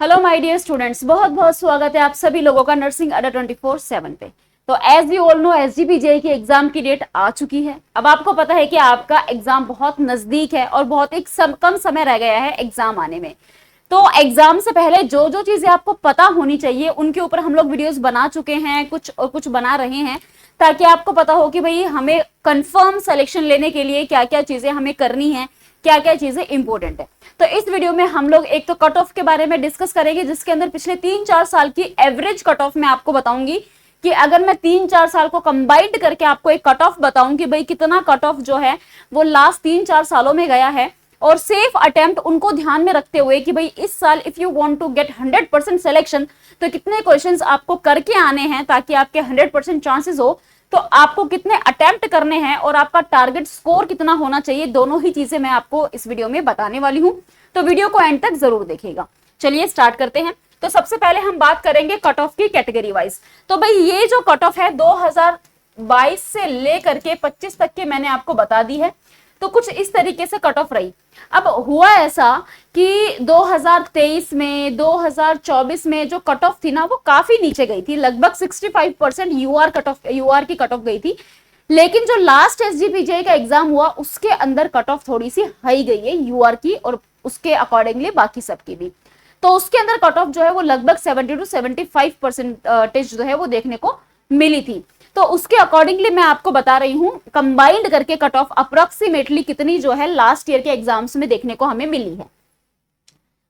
Hello my dear students, बहुत बहुत स्वागत है आप सभी लोगों का नर्सिंग अड्डा 24/7 पे। तो एज यू ऑल नो एसजीपीजेई की एग्जाम की डेट आ चुकी है। अब आपको पता है कि आपका एग्जाम बहुत नजदीक है और बहुत कम समय रह गया है एग्जाम आने में। तो एग्जाम से पहले जो जो चीजें आपको पता होनी चाहिए उनके ऊपर हम लोग वीडियोस बना चुके हैं, कुछ और कुछ बना रहे हैं, ताकि आपको पता हो कि भाई हमें कंफर्म सिलेक्शन लेने के लिए क्या क्या चीजें हमें करनी है, क्या क्या चीजें इंपॉर्टेंट है। तो इस वीडियो में हम लोग एक तो कट ऑफ के बारे में डिस्कस करेंगे, जिसके अंदर पिछले 3-4 साल की एवरेज कट ऑफ मैं आपको बताऊंगी कि अगर मैं 3-4 साल को कंबाइंड करके आपको एक कट ऑफ बताऊं कि भाई कितना कट ऑफ जो है वो लास्ट 3-4 सालों में गया है, और सेफ अटेम्प्ट उनको ध्यान में रखते हुए कि भाई इस साल if you want to get 100% selection तो कितने क्वेश्चंस आपको करके आने हैं ताकि आपके 100% चांसेस हो, तो आपको कितने अटेम्प्ट करने हैं और आपका टारगेट स्कोर कितना होना चाहिए, दोनों ही चीजें मैं आपको इस वीडियो में बताने वाली हूं। तो वीडियो को एंड तक जरूर देखिएगा। चलिए स्टार्ट करते हैं। तो सबसे पहले हम बात करेंगे कट ऑफ की कैटेगरी वाइज। तो भाई ये जो कट ऑफ है 2022 से लेकर के 25 तक के मैंने आपको बता दी है। तो कुछ इस तरीके से कट ऑफ रही। अब हुआ ऐसा कि 2023 में 2024 में जो कट ऑफ थी ना वो काफी नीचे गई थी, लगभग 65% यूआर की कट ऑफ गई थी। लेकिन जो लास्ट एसजीपीजे का एग्जाम हुआ उसके अंदर कट ऑफ थोड़ी सी हाई गई है यूआर की, और उसके अकॉर्डिंगली बाकी सबकी भी। तो उसके अंदर कट ऑफ जो है वो लगभग 70 to 75% जो है वो देखने को मिली थी। तो उसके अकॉर्डिंगली मैं आपको बता रही हूं कंबाइंड करके कट ऑफ अप्रोक्सीमेटली कितनी जो है लास्ट ईयर के एग्जाम्स में देखने को हमें मिली है।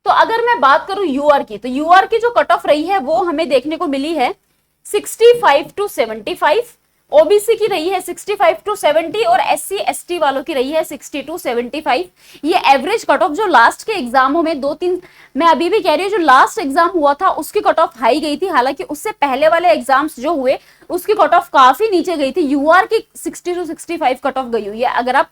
तो अगर मैं बात करूं यूआर की, तो यूआर की जो कट ऑफ रही है वो हमें देखने को मिली है 65 to 75, ओबीसी की रही है 65 to 70 और एससी एसटी वालों की रही है 60 to 75। ये एवरेज कट ऑफ जो लास्ट के एग्जामों में 2-3, मैं अभी भी कह रही हूँ जो लास्ट एग्जाम हुआ था उसकी कट ऑफ हाई गई थी, हालांकि उससे पहले वाले एग्जाम्स जो हुए उसकी कट ऑफ काफी नीचे गई थी। यूआर की 60 to 65 कट ऑफ गई हुई है। अगर आप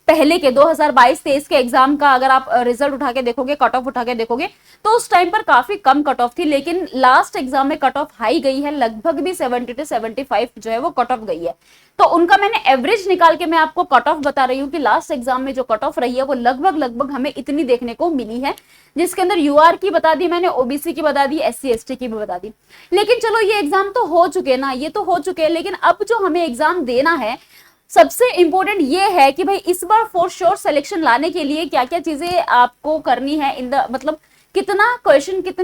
पहले के 2022-23 के एग्जाम का अगर आप रिजल्ट उठा के देखोगे, कट ऑफ उठा के देखोगे, तो उस टाइम पर काफी कम कट ऑफ थी, लेकिन लास्ट एग्जाम में कट ऑफ हाई गई है, लगभग भी 70 to 75 जो है वो कट ऑफ गई है। तो उनका मैंने एवरेज निकाल के मैं आपको कट ऑफ बता रही हूँ कि लास्ट एग्जाम में जो कट ऑफ रही है वो लगभग हमें इतनी देखने को मिली है, जिसके अंदर यूआर की बता दी मैंने, ओबीसी की बता दी, एससी एसटी की भी बता दी। लेकिन चलो ये एग्जाम तो हो चुके ना, ये तो हो चुके, लेकिन अब जो हमें एग्जाम देना है सबसे इंपॉर्टेंट ये है कि भाई इस बार फॉर श्योर सिलेक्शन लाने के लिए क्या क्या चीजें आपको करनी है, इन द मतलब कितने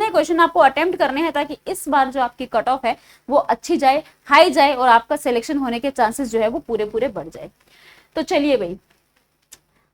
क्वेश्चन आपको अटेम्प्ट करने हैं, ताकि इस बार जो आपकी कट ऑफ है वो अच्छी जाए, हाई जाए, और आपका सिलेक्शन होने के चांसेस जो है वो पूरे बढ़ जाए। तो चलिए भाई,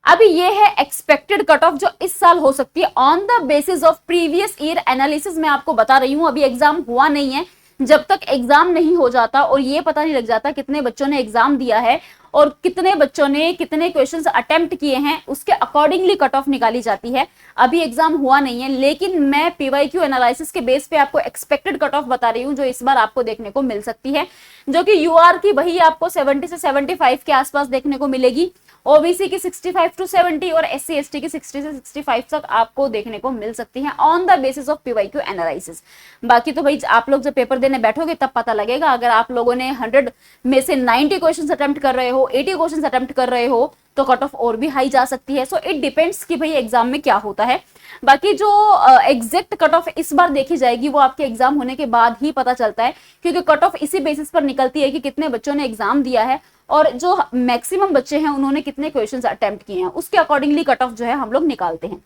अभी ये है एक्सपेक्टेड कट ऑफ जो इस साल हो सकती है on the basis of previous year analysis. मैं आपको बता रही हूं, अभी एग्जाम हुआ नहीं है। जब तक एग्जाम नहीं हो जाता और ये पता नहीं लग जाता कितने बच्चों ने एग्जाम दिया है और कितने बच्चों ने कितने क्वेश्चंस अटेम्प्ट किए हैं, उसके अकॉर्डिंगली कट ऑफ निकाली जाती है। अभी एग्जाम हुआ नहीं है, लेकिन मैं पीवाईक्यू एनालिसिस के बेस पे आपको एक्सपेक्टेड कट ऑफ बता रही हूँ जो इस बार आपको देखने को मिल सकती है, जो कि यूआर की वही आपको 70 से 75 के आसपास देखने को मिलेगी, ओबीसी की 65 to 70 और एससी एसटी की 60 से 65 तक आपको देखने को मिल सकती है on the basis of PYQ analysis. बाकी तो भाई आप लोग जब पेपर देने बैठोगे तब पता लगेगा। अगर आप लोगों ने 100 में से 90 क्वेश्चंस अटेम्प्ट कर रहे हो, 80 क्वेश्चंस अटेम्प्ट कर रहे हो, तो कट ऑफ और भी हाई जा सकती है। सो इट डिपेंड्स कि भाई एग्जाम में क्या होता है। बाकी जो एग्जैक्ट कट ऑफ इस बार देखी जाएगी वो आपके एग्जाम होने के बाद ही पता चलता है, क्योंकि कट ऑफ इसी बेसिस पर निकलती है कि कितने बच्चों ने एग्जाम दिया है और जो मैक्सिमम बच्चे हैं उन्होंने कितने क्वेश्चंस अटेम्प्ट किए हैं, उसके अकॉर्डिंगली कट ऑफ जो है हम लोग निकालते हैं।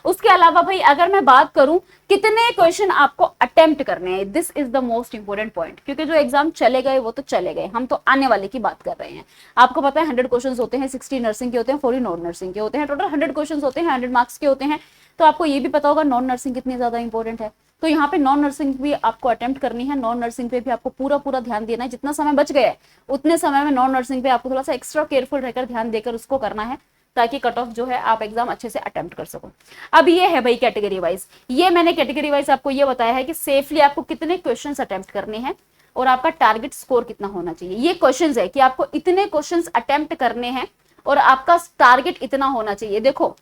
उसके अलावा भाई अगर मैं बात करूं कितने क्वेश्चन आपको अटेम्प्ट करने हैं, this is the most important point, क्योंकि जो एग्जाम चले गए वो तो चले गए, हम तो आने वाले की बात कर रहे हैं। आपको पता है 100 क्वेश्चन होते हैं, 60 नर्सिंग के होते हैं, 40 नॉन नर्सिंग के होते हैं, टोटल 100 क्वेश्चन होते हैं, 100 मार्क्स के होते हैं। तो आपको ये भी पता होगा नॉन नर्सिंग कितनी ज्यादा इंपॉर्टेंट है। तो यहाँ पे नॉन नर्सिंग भी आपको अटेम्प्ट करनी है, नॉन नर्सिंग पे भी आपको पूरा ध्यान देना है। जितना समय बच गया है उतने समय में नॉन नर्सिंग पे आपको थोड़ा सा एक्स्ट्रा केयरफुल रहकर ध्यान देकर उसको करना है, ताकि कट ऑफ जो है आप एग्जाम अच्छे से अटेम्प्ट कर सको। अब ये है भाई कैटेगरी वाइज, ये मैंने कैटेगरी वाइज आपको ये बताया है कि सेफली आपको कितने क्वेश्चन अटेम्प्ट करने हैं और आपका टारगेट स्कोर कितना होना चाहिए। ये क्वेश्चन है कि आपको इतने क्वेश्चन अटेम्प्ट करने हैं और आपका टारगेट इतना होना चाहिए। देखो,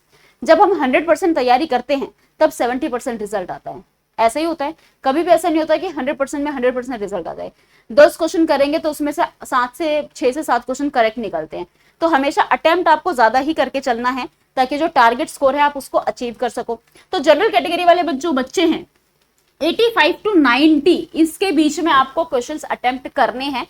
जब हम 100% तैयारी करते हैं तब 70% रिजल्ट आता है, ऐसा ही होता है। कभी भी ऐसा नहीं होता कि 100% में 100% रिजल्ट आ जाए। 10 क्वेश्चन करेंगे तो उसमें से 6 से 7 क्वेश्चन करेक्ट निकलते हैं। तो हमेशा अटेम्प्ट आपको ज्यादा ही करके चलना है, ताकि जो टारगेट स्कोर है आप उसको अचीव कर सको। तो जनरल कैटेगरी वाले जो बच्चे हैं 85 टू 90 इसके बीच में आपको क्वेश्चंस अटेम्प्ट करने हैं।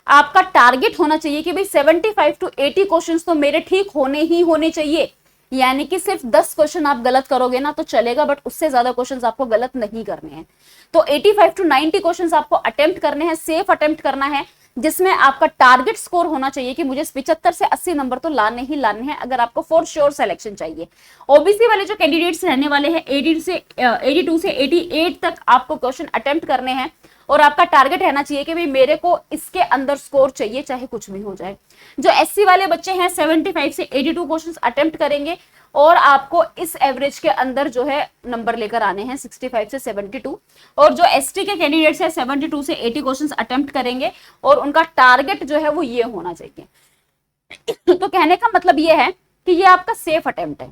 आपका टारगेट होना चाहिए कि भाई 75 टू 80 क्वेश्चंस तो मेरे ठीक होने ही होने चाहिए, यानी कि सिर्फ 10 क्वेश्चन आप गलत करोगे ना तो चलेगा, बट उससे ज्यादा क्वेश्चंस आपको गलत नहीं करने हैं। तो 85 टू 90 क्वेश्चंस आपको अटेम्प्ट करने हैं, सेफ अटेम्प्ट करना है, जिसमें आपका टारगेट स्कोर होना चाहिए कि मुझे 75 से 80 नंबर तो लाने ही लाने हैं अगर आपको फॉर श्योर सिलेक्शन चाहिए। ओबीसी वाले जो कैंडिडेट्स रहने वाले हैं 82 से 88 तक आपको क्वेश्चन अटेम्प्ट करने हैं, और आपका टारगेट रहना चाहिए कि भाई मेरे को इसके अंदर स्कोर चाहिए चाहे कुछ भी हो जाए। जो एससी वाले बच्चे हैं 75 से 82 क्वेश्चंस अटेम्प्ट करेंगे, और आपको इस एवरेज के अंदर जो है नंबर लेकर आने हैं 65 से 72। और जो एसटी के कैंडिडेट्स हैं 72 से 80 क्वेश्चंस अटेम्प्ट करेंगे, और उनका टारगेट जो है वो ये होना चाहिए। तो कहने का मतलब ये है कि ये आपका सेफ अटेम्प्ट है।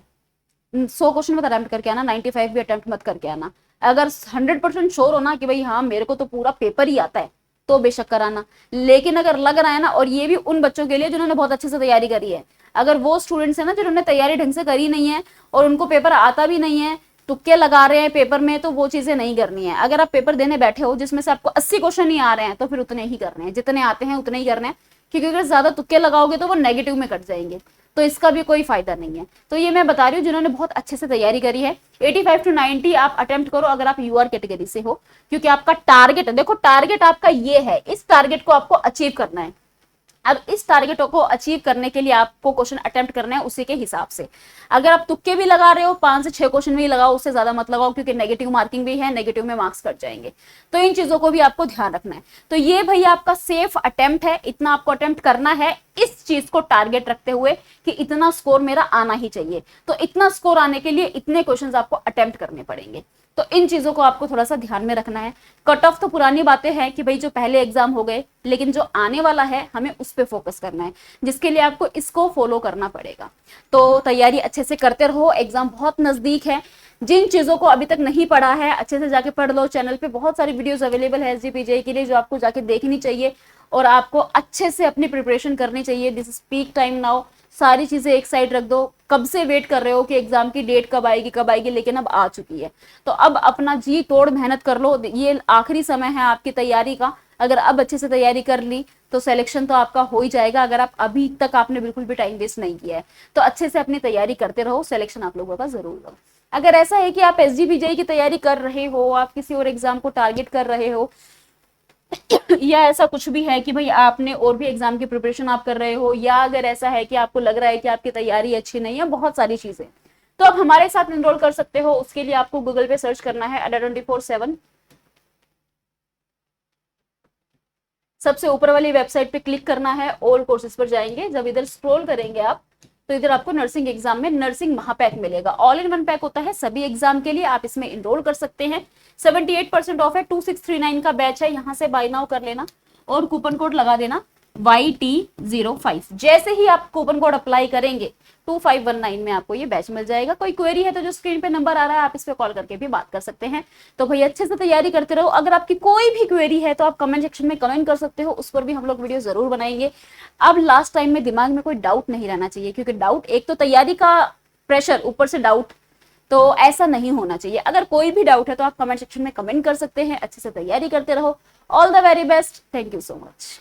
100 क्वेश्चन मत अटेम्प्ट करके आना, 95 भी अटेम्प्ट मत करके आना। अगर 100% श्योर हो ना कि भाई हाँ मेरे को तो पूरा पेपर ही आता है तो बेशक कराना, लेकिन अगर लग रहा है ना, और ये भी उन बच्चों के लिए जिन्होंने बहुत अच्छे से तैयारी करी है, अगर वो स्टूडेंट्स है ना जिन्होंने तैयारी ढंग से करी नहीं है और उनको पेपर आता भी नहीं है, तुक्के लगा रहे हैं पेपर में, तो वो चीजें नहीं करनी है। अगर आप पेपर देने बैठे हो जिसमें से आपको 80 क्वेश्चन ही आ रहे हैं तो फिर उतने ही करने हैं, जितने आते हैं उतने ही करने हैं, क्योंकि अगर ज्यादा तुक्के लगाओगे तो वो नेगेटिव में कट जाएंगे, तो इसका भी कोई फायदा नहीं है। तो ये मैं बता रही हूँ जिन्होंने बहुत अच्छे से तैयारी करी है। 85 टू 90 आप अटेम्प्ट करो अगर आप यूआर कैटेगरी से हो, क्योंकि आपका टारगेट है, देखो टारगेट आपका ये है, इस टारगेट को आपको अचीव करना है। अब इस टारगेटों को अचीव करने के लिए आपको क्वेश्चन अटेम्प्ट करना है उसी के हिसाब से। अगर आप तुक्के भी लगा रहे हो 5 से 6 क्वेश्चन भी लगाओ, उससे ज्यादा मत लगाओ, क्योंकि नेगेटिव मार्किंग भी है, नेगेटिव में मार्क्स कट जाएंगे। तो इन चीजों को भी आपको ध्यान रखना है। तो ये भैया आपका सेफ अटेम्प्ट है, इतना आपको अटेम्प्ट करना है इस चीज को टारगेट रखते हुए कि इतना स्कोर मेरा आना ही चाहिए। तो इतना स्कोर आने के लिए इतने क्वेश्चन आपको अटेम्प्ट करने पड़ेंगे। तो इन चीजों को आपको थोड़ा सा ध्यान में रखना है। कट ऑफ तो पुरानी बातें हैं कि भाई जो पहले एग्जाम हो गए, लेकिन जो आने वाला है हमें उस पर फोकस करना है, जिसके लिए आपको इसको फॉलो करना पड़ेगा। तो तैयारी अच्छे से करते रहो, एग्जाम बहुत नजदीक है। जिन चीजों को अभी तक नहीं पढ़ा है अच्छे से जाके पढ़ लो। चैनल पे बहुत सारी वीडियोस अवेलेबल है एसजीपीजे के लिए जो आपको जाके देखनी चाहिए, और आपको अच्छे से अपनी प्रिपरेशन करनी चाहिए। This is peak time now. सारी चीजें एक साइड रख दो। कब से वेट कर रहे हो कि एग्जाम की डेट कब आएगी, लेकिन अब आ चुकी है। तो अब अपना जी तोड़ मेहनत कर लो, ये आखिरी समय है आपकी तैयारी का। अगर अब अच्छे से तैयारी कर ली तो सिलेक्शन तो आपका हो ही जाएगा, अगर आप अभी तक आपने बिल्कुल भी टाइम वेस्ट नहीं किया है। तो अच्छे से अपनी तैयारी करते रहो, सिलेक्शन आप लोगों का जरूर होगा। अगर ऐसा है कि आप एसजीपीजे की तैयारी कर रहे हो, आप किसी और एग्जाम को टारगेट कर रहे हो, या ऐसा कुछ भी है कि भाई आपने और भी एग्जाम की प्रिपरेशन आप कर रहे हो, या अगर ऐसा है कि आपको लग रहा है कि आपकी तैयारी अच्छी नहीं है, बहुत सारी चीजें, तो आप हमारे साथ एनरोल कर सकते हो। उसके लिए आपको गूगल पे सर्च करना है अड्डा 24/7। सबसे ऊपर वाली वेबसाइट पे क्लिक करना है, ऑल कोर्सेज पर जाएंगे। जब इधर स्क्रॉल करेंगे आप तो इधर आपको नर्सिंग एग्जाम में नर्सिंग महापैक मिलेगा। ऑल इन वन पैक होता है सभी एग्जाम के लिए, आप इसमें इनरोल कर सकते हैं। 78% ऑफ है, 2639 का बैच है, यहाँ से बाय नाउ कर लेना और कूपन कोड लगा देना YT05। जैसे ही आप कूपन कोड अप्लाई करेंगे 2519 में आपको ये बैच मिल जाएगा। कोई क्वेरी है तो जो स्क्रीन पे नंबर आ रहा है आप इस पे कॉल करके भी बात कर सकते हैं। तो भाई अच्छे से तैयारी करते रहो। अगर आपकी कोई भी क्वेरी है तो आप कमेंट सेक्शन में कमेंट कर सकते हो, उस पर भी हम लोग वीडियो जरूर बनाएंगे। अब लास्ट टाइम में दिमाग में कोई डाउट नहीं रहना चाहिए, क्योंकि डाउट एक तो तैयारी का प्रेशर, ऊपर से डाउट, तो ऐसा नहीं होना चाहिए। अगर कोई भी डाउट है तो आप कमेंट सेक्शन में कमेंट कर सकते हैं। अच्छे से तैयारी करते रहो। All the very best. Thank you so much.